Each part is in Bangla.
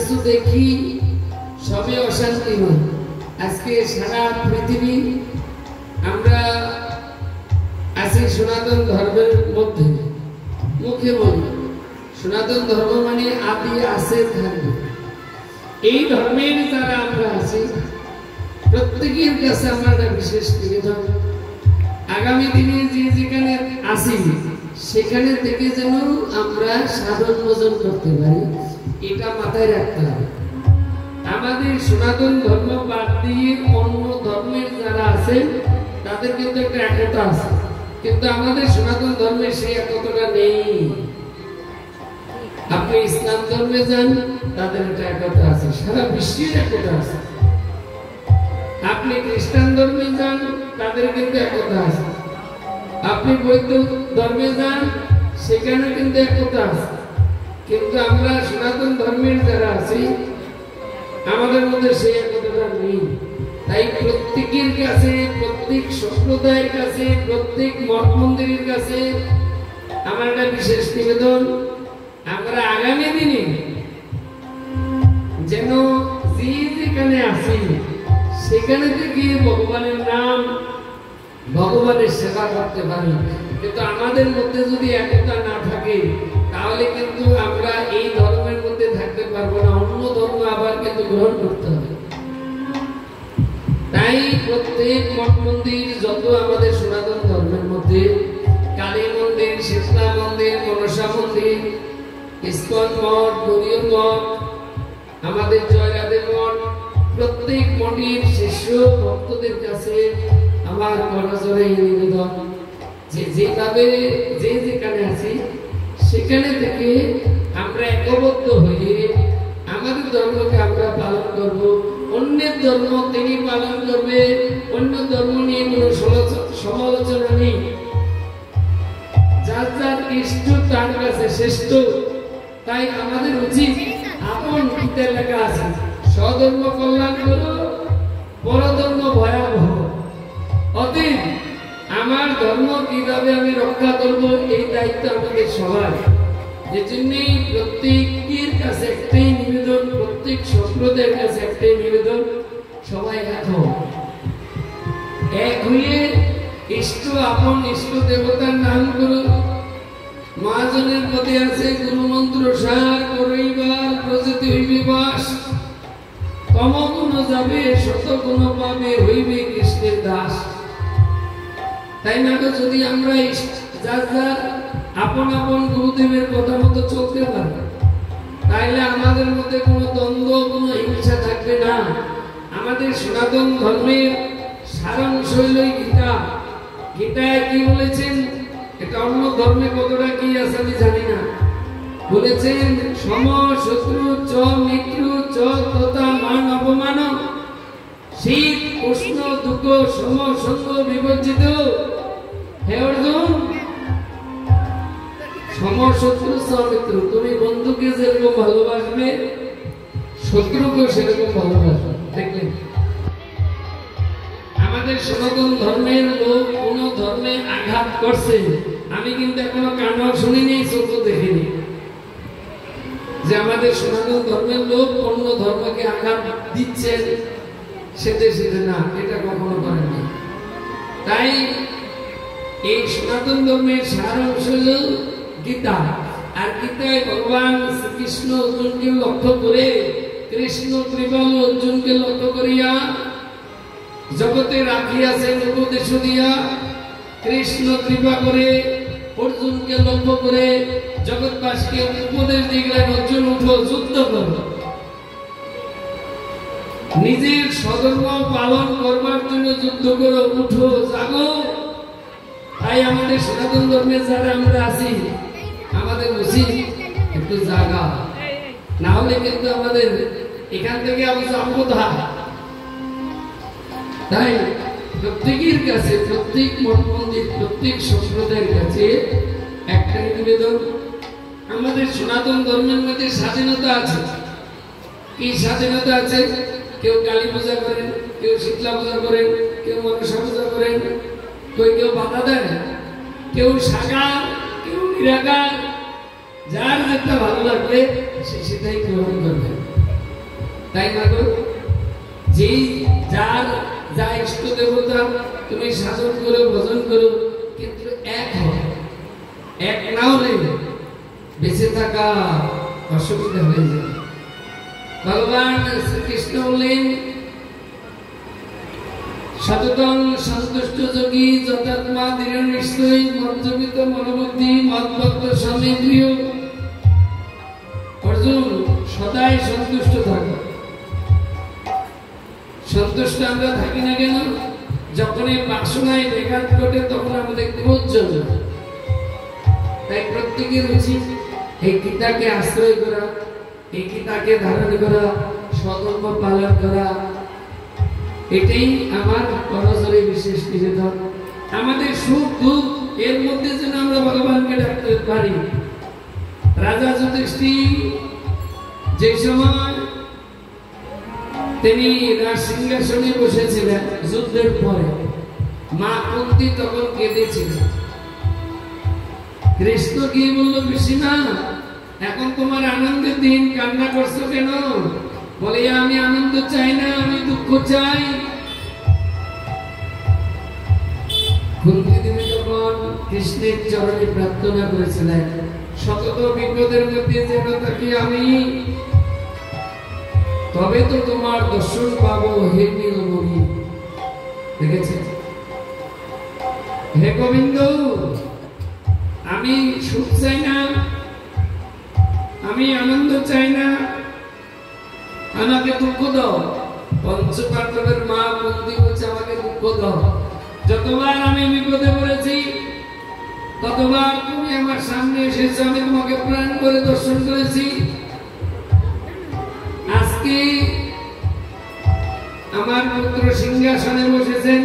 কিছু দেখি সবই অশান্তিময়। আজকে সারা পৃথিবী আমরা আছি সনাতন ধর্মের মধ্যে। মুখে বলি সনাতন ধর্ম মানে আদি আছে থাকবে। এই ধর্মের যারা আমরা আছি প্রত্যেকের কাছে আমার বিশেষ নিবেদন, আগামী দিনে যে যেখানে আসি সেখানে থেকে যেন আমরা সাধন ভোজন করতে পারি, এটা মাথায় রাখতে হবে। আমাদের সনাতন ধর্ম বাদ দিয়ে অন্য ধর্মের যারা আছে তাদের কিন্তু একটা একতা আছে, কিন্তু আমাদের সনাতন ধর্মে সেই একতাটা নেই। আপনি ইসলাম ধর্মে যান, তাদের একটা একতা আছে, সারা বিশ্বের একতা আছে। আপনি খ্রিস্টান ধর্মে যান, তাদের কিন্তু একতা আছে। আপনি বৌদ্ধ ধর্মে যান, সেখানে কিন্তু একতা আছে। কিন্তু আমরা সনাতন ধর্মের যারা আছি আমাদের মধ্যে সেই একতাটা নেই। তাই প্রত্যেকের কাছে, প্রত্যেক সম্প্রদায়ের কাছে, প্রত্যেক মঠ মন্দিরের কাছে আমার একটা বিশেষ নিবেদন, আমরা আগামী দিনে যেন যে যেখানে আসি সেখানে থেকে ভগবানের নাম, ভগবানের সেবা করতে পারি। কিন্তু আমাদের মধ্যে যদি একতা না থাকে তাহলে কিন্তু আমরা এই ধর্মের মধ্যে থাকতে পারবো না, অন্য ধর্ম আবার কিন্তু গ্রহণ করতে হবে। তাই প্রত্যেক মঠ মন্দির যত আমাদের সনাতন ধর্মের মধ্যে, কালী মন্দির, শীতলা মন্দির, মনসা মন্দির, ইস্কন মঠ, গৌরীয় মঠ, আমাদের জয়রাধে মঠ, প্রত্যেক মঠের শিষ্য ভক্তদের কাছে আমার করজোড়ে নিবেদন যে যেভাবে যে যেখানে আছি সেখানে থেকে আমরা একবদ্ধ হয়ে আমাদের ধর্মকে আমরা পালন করব। অন্যের ধর্ম তিনি পালন করবে, অন্য ধর্ম নিয়ে কোনো সমালোচনা নেই। যার যার ইষ্ট তার কাছে শ্রেষ্ঠ। তাই আমাদের উচিত, আপন গীতায় লেখা আছে, স্বধর্ম কল্যাণ করো, পরধর্ম ভয়াবহ। অতএব আমার ধর্ম কিভাবে আমি রক্ষা করব এই দায়িত্ব আমাদের সবার। এজন্যই প্রত্যেকের কাছে একটাই নিবেদন, প্রত্যেক সম্প্রদায়ের কাছে একটাই নিবেদন, সবাই এক হয়ে ইষ্ট আপন ইষ্ট দেবতার নাম করুন। মহাজনের পদে আছে গুরু মন্ত্র সার করিবার প্রজাতি হইবে বাস, তমগুণ যাবে শতগুণ পাবে হইবে কৃষ্ণের দাস। তাই না? যদি আমরা যার যার আপন আপন গুরুদেবের কথা মতো চলতে পারি তাইলে আমাদের মধ্যে কোনো দ্বন্দ্ব, কোনো হিংসা থাকবে না। আমাদের সনাতন ধর্মের সারাংশ হইল গীতা। গীতায় কি বলেছেন? এটা অন্য ধর্মে কতটা কি আছে আমি জানি না। বলেছেন সম শত্রু চ মিত্র চ তথা মান অপমান, শীত উষ্ণ দুঃখ সম সঙ্গ বিবর্জিত। হে অর্জুন, সম শত্রু চ মিত্র, তুমি বন্ধুকে যেরকম ভালোবাসবে শত্রুকে সেরকম ভালোবাসবে। দেখলেন আমাদের সনাতন ধর্মের লোক কোন ধর্মে আঘাত করছে আমি কিন্তু এখনো কানেও শুনিনি, চোখও দেখিনি যে আমাদের সনাতন ধর্মের লোক অন্য ধর্মকে আঘাত দিচ্ছেন সেটা সেটা না, এটা কখনো করেনি। তাই এই সনাতন ধর্মের সারাংশ হল গীতা। আর গীতায় ভগবান শ্রীকৃষ্ণ অর্জুনকে লক্ষ্য করে, কৃষ্ণ কৃপাল অর্জুনকে লক্ষ্য করিয়া জগতে রাখিয়াছেন উপদেশ দিয়া। কৃষ্ণ কৃপা করে অর্জুনকে লক্ষ্য করে জগৎবাসীকে উপদেশ দিলেন, অর্জুন উঠো, যুদ্ধ করো, নিজের স্বধর্ম পালন করবার জন্য যুদ্ধ করো, উঠো, জাগো। তাই আমাদের সনাতন ধর্মে যারা আমরা আছি আমাদের উচিত একটু জাগা, না হলে কিন্তু আমাদের এখান থেকে আমি যাবো কোথায়? তাই প্রত্যেকের কাছে, প্রত্যেক মঠ মন্দির, প্রত্যেক সম্প্রদায়ের কাছে একটা নিবেদন, আমাদের সনাতন ধর্মের মধ্যে স্বাধীনতা আছে। কি স্বাধীনতা আছে? কেউ কালী পূজা করেন, কেউ শীতলা পূজা করেন, কেউ মনসা পূজা করেন, কেউ বাধা দেন, কেউ সাকার, কেউ নিরাকার, যার যেটা ভালো লাগবে সে সেটাই গ্রহণ করবে। তাই না গো? যে যার যা ইষ্ট দেবতা তুমি সাধন করো, ভজন করো, কিন্তু এক হয়, এক না হলে বেঁচে থাকা অসুবিধা হয়ে যায়। ভগবান শ্রীকৃষ্ণ বললেন, সততং সন্তুষ্ট যোগী যথাত্মা দৃঢ় নিশ্চয়ই মজ্জবিত মনোবুদ্ধি মদ্ভক্ত স্বামীন্দ্রিয়। অর্জুন, সদাই সন্তুষ্ট থাকো। সন্তুষ্ট আমরা থাকি না কেন? যখন এই বাসনায় ব্যাঘাত ঘটে তখন আমাদের ক্রোধ জন্মে। তাই প্রত্যেকের উচিত এই গীতাকে আশ্রয় করা, এই গীতাকে ধারণ করা, সধর্ম পালন করা। এটাই আমার করজোরে বিশেষ নিবেদন। আমাদের সুখ দুঃখ এর মধ্যে যেন আমরা ভগবানকে ডাকতে পারি। রাজা যুধিষ্ঠির যে সময় তিনি রাজ সিংহাসনে বসেছিলেন যুদ্ধের পরে, মা কুন্তি তখন কেঁদেছিলেন। কৃষ্ণ কি বলল, পিসিমা এখন তোমার আনন্দের দিন, কান্না করছো কেন? বলে, আমি আনন্দ চাই না, আমি দুঃখ চাই। কুন্তি দেবী যখন কৃষ্ণের চরণে প্রার্থনা করেছিলেন, শত বিপদের মধ্যে যেন তাকে আমি, তবে তো তোমার দর্শন পাবো হে নীলমণি। দেখেছেন? হে গোবিন্দ, আমি সুখ চাই না, আমি আনন্দ চাই না, আমাকে দুঃখ দাও। পঞ্চপাণ্ডবের মা কুন্তি বলছে, আমাকে দুঃখ দাও। যতবার আমি বিপদে পড়েছি ততবার তুমি আমার সামনে এসেছো, আমি তোমাকে প্রাণ করে দর্শন করেছি। আজকে আমার পুত্র সিংহাসনে বসেছেন,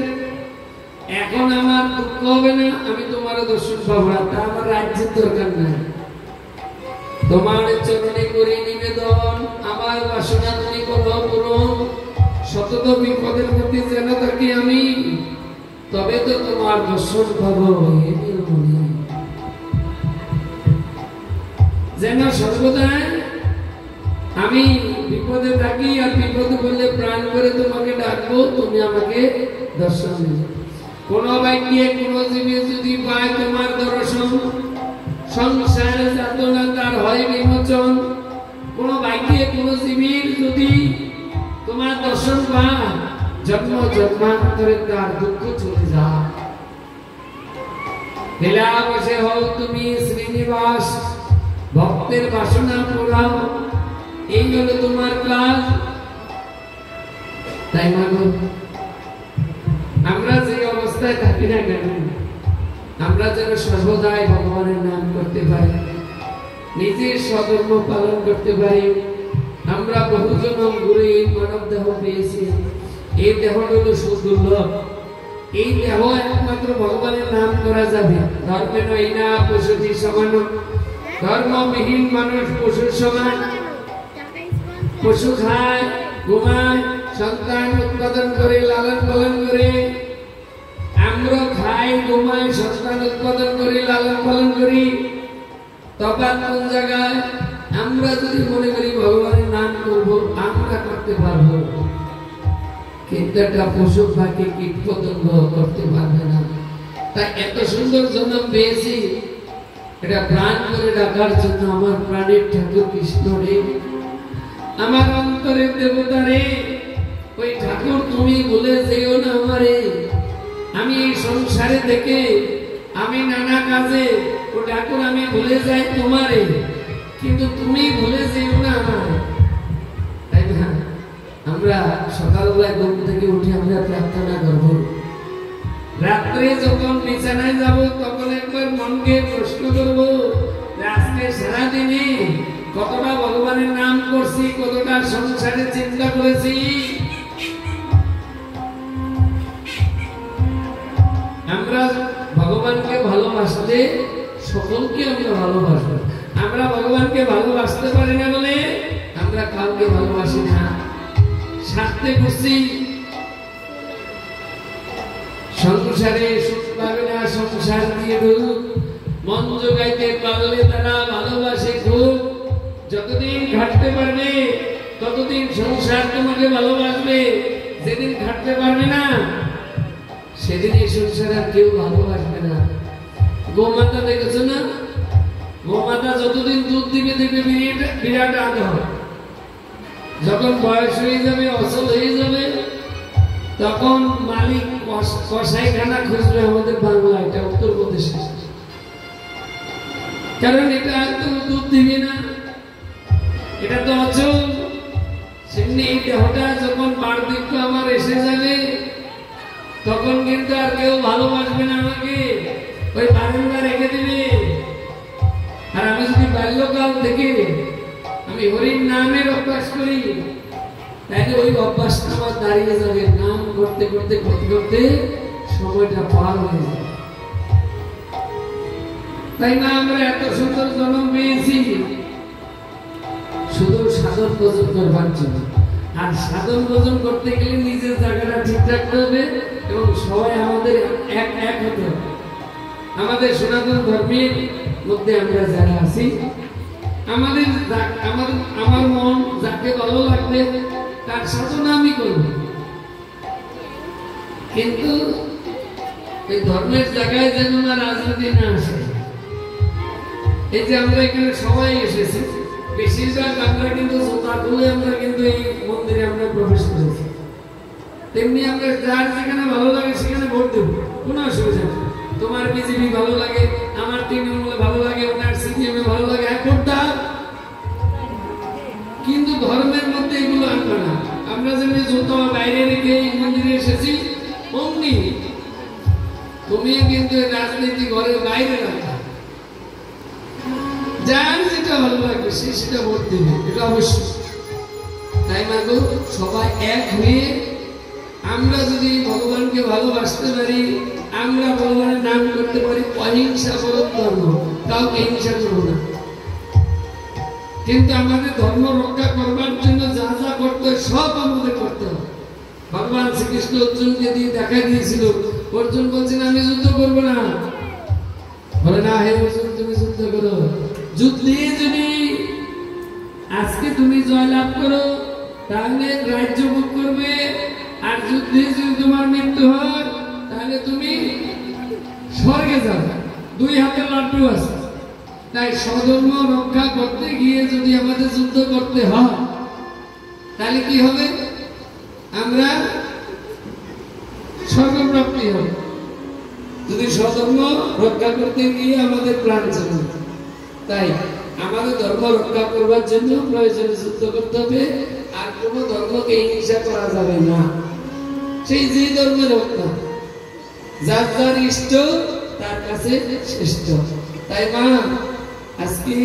এখন আমার দুঃখ হবে না, আমি তোমার দর্শন পাবো না। তা আমার রাজ্যের দরকার নাই, তোমার চরণে করি নিবেদন, আমার বাসনা তুমি করো পূরণ। শত বিপদের মধ্যে যেন থাকি আমি, তবে তো তোমার দর্শন পাবো হে নীলমণি। যেন সর্বদা আমি বিপদে থাকি, আর বিপদে বললে প্রাণ করে তোমাকে ডাকবো, তুমি আমাকে দর্শন দিবে। কোন বাক্যে কোন জীবে যদি পায় তোমার দর্শন, সংসার যাতনা তার হয় বিমোচন। কোন বাক্যে কোন জীবের যদি তোমার দর্শন পায়, জন্ম জন্মান্তরে তার দুঃখ চলে যায়। বেলা বসে হও তুমি শ্রীনিবাস, ভক্তের বাসনা পোড়াও, এই হলো তোমার কাজ। তাই না গো? আমরা যে অবস্থায় থাকি না কেন, আমরা যেন সর্বদাই ভগবানের নাম করতে পারি, নিজের সধর্ম পালন করতে পারি। আমরা বহু জনম ঘুরে এই মানব দেহ পেয়েছি। এই দেহটা হলো সুদুর্লভ। এই দেহ একমাত্র ভগবানের নাম করা যাবে। ধর্মে নয় না পশুটি সমান, ধর্মবিহীন মানুষ পশুর সমান। পশু খায়, ঘুমায়, সন্তান উৎপাদন করে, লালন পালন করে। আমরা খাই, ঘুমাই, সন্তান উৎপাদন করি, লালন পালন করি। তফাৎ কোন জায়গায়? আমরা যদি মনে করি ভগবানের নাম করবো, আমরা করতে পারবো, কিন্তু একটা পশু পাখি কীট পতঙ্গ করতে পারবে না। তাই এত সুন্দর জন্ম পেয়েছি, এটা প্রাণ করে ডাকার জন্য। আমার প্রাণের ঠাকুর কৃষ্ণ রে, আমার অন্তরের দেবতা রে, ওই ঠাকুর তুমি ভুলে যেও না আমারে। আমি এই সংসারে থেকে আমি নানা কাজে ও ঠাকুর আমি ভুলে যাই তোমারে, কিন্তু তুমি ভুলে যেও না আমার। তাই না? আমরা সকালবেলায় ঘুম থেকে উঠে আমরা প্রার্থনা করব, রাত্রে যখন বিছানায় যাব তখন একবার মনকে প্রশ্ন করব, আজকে সারাদিনে কতটা ভগবানের নাম করছি, কতটা সংসারে চিন্তা করেছি। আমরা ভগবানকে ভালোবাসলে সকলকে আমরা ভালোবাসবো। আমরা ভগবানকে ভালোবাসতে পারি না বলে আমরা কাউকে ভালোবাসি না। স্বার্থে খুশি, সংসারে সুখ পাবে না, সংসার দিয়ে ঢুক। মন জোগাইতে পারলে তারা ভালোবাসে খুব। যতদিন ঘাটতে পারবে ততদিন সংসার তোমাকে ভালোবাসবে। যেদিন খাটতে পারবে না সেদিন এই সংসার আর কেউ ভালোবাসবে না। গোমাতা দেখেছো না? গোমাতা যতদিন দুধ দিবে দেখবে বিরাট আদর। যখন বয়স হয়ে যাবে, অচল হয়ে যাবে, তখন মালিক কসাইখানা খুঁজবে আমাদের বাংলা, এটা উত্তরপ্রদেশে। কারণ এটা একদম দুধ দিবে না, এটা তো অচল। সেমনি এই দেহটা যখন বার্ধক্য আমার এসে যাবে, তখন কিন্তু আর কেউ ভালোবাসবে না আমাকে, ওই বারান্দা রেখে দিবে। আর আমি যদি বাল্যকাল থেকে আমি হরির নামের অভ্যাস করি, তাহলে ওই অভ্যাসটা আমার দাঁড়িয়ে যাবে। নাম করতে করতে করতে করতে সময়টা পার হয়ে যাবে। তাই না আমরা এত সুন্দর জন্ম পেয়েছি শুধু সাধন ভোজন করবার জন্য। আর সাধন ভোজন করতে গেলে নিজের জায়গাটা ঠিক রাখতে হবে এবং সবাই আমাদের এক এক হতে হবে। আমাদের সনাতন ধর্মের মধ্যে আমরা যারা আছি, আমার মন যাকে ভালো লাগবে তার সাধনা আমি করব। কিন্তু এই ধর্মের জায়গায় যেন না রাজনীতি না আসে। এই যে আমরা এখানে সবাই এসেছি, বেশিরভাগ আমরা কিন্তু জোতা খুলে আমরা কিন্তু এই মন্দিরে আমরা প্রবেশ করেছি। তেমনি আমরা যার যেখানে ভালো লাগে সেখানে ভোট দেব, কোনো অসুবিধা নেই। তোমার বিজেপি ভালো লাগে, আমার তৃণমূল ভালো লাগে, ওনার সিপিএম ভালো লাগে, ভোট দাও। কিন্তু ধর্মের মধ্যে এগুলো আনবে না। আমরা যেমনি জুতো বাইরে রেখে এই মন্দিরে এসেছি, অমনি তুমিও কিন্তু রাজনীতি ঘরের বাইরে রাখা। যার যেটা ভালো লাগবে সে সেটা ভোট দিবে, এটা অবশ্যই। তাই মাগো, সবাই এক হয়ে আমরা যদি ভগবানকে ভালোবাসতে পারি, আমরা ভগবানের নাম করতে পারি, অহিংসা পরম ধর্ম, কাউকে হিংসা করবো না। কিন্তু আমাদের ধর্ম রক্ষা করবার জন্য যা যা করতে হয় সব আমাদের করতে হবে। ভগবান শ্রীকৃষ্ণ অর্জুনকে দিয়ে দেখা দিয়েছিল, অর্জুন বলছেন আমি যুদ্ধ করবো না, বলে না হে অর্জুন তুমি যুদ্ধ করো। যুদ্ধে যদি আজকে তুমি জয়লাভ করো তাহলে রাজ্য ভোগ করবে, আর যুদ্ধে যদি তোমার মৃত্যু হয় তাহলে তুমি স্বর্গে যাবে। দুই হাতে লাড্ডু আছে। তাই স্বধর্ম রক্ষা করতে গিয়ে যদি আমাদের যুদ্ধ করতে হয় তাহলে কি হবে? আমরা স্বর্গপ্রাপ্তি হবে। যদি স্বধর্ম রক্ষা করতে গিয়ে আমাদের প্রাণ চলে, তাই আমাদের ধর্ম রক্ষা করবার জন্য প্রয়োজনে যুদ্ধ করতে হবে। আর কোন ধর্মকে হিংসা করা যাবে না, সেই যে ধর্মের হোক না, যার যার ইষ্ট তার কাছে শ্রেষ্ঠ। তাই মা, আজকে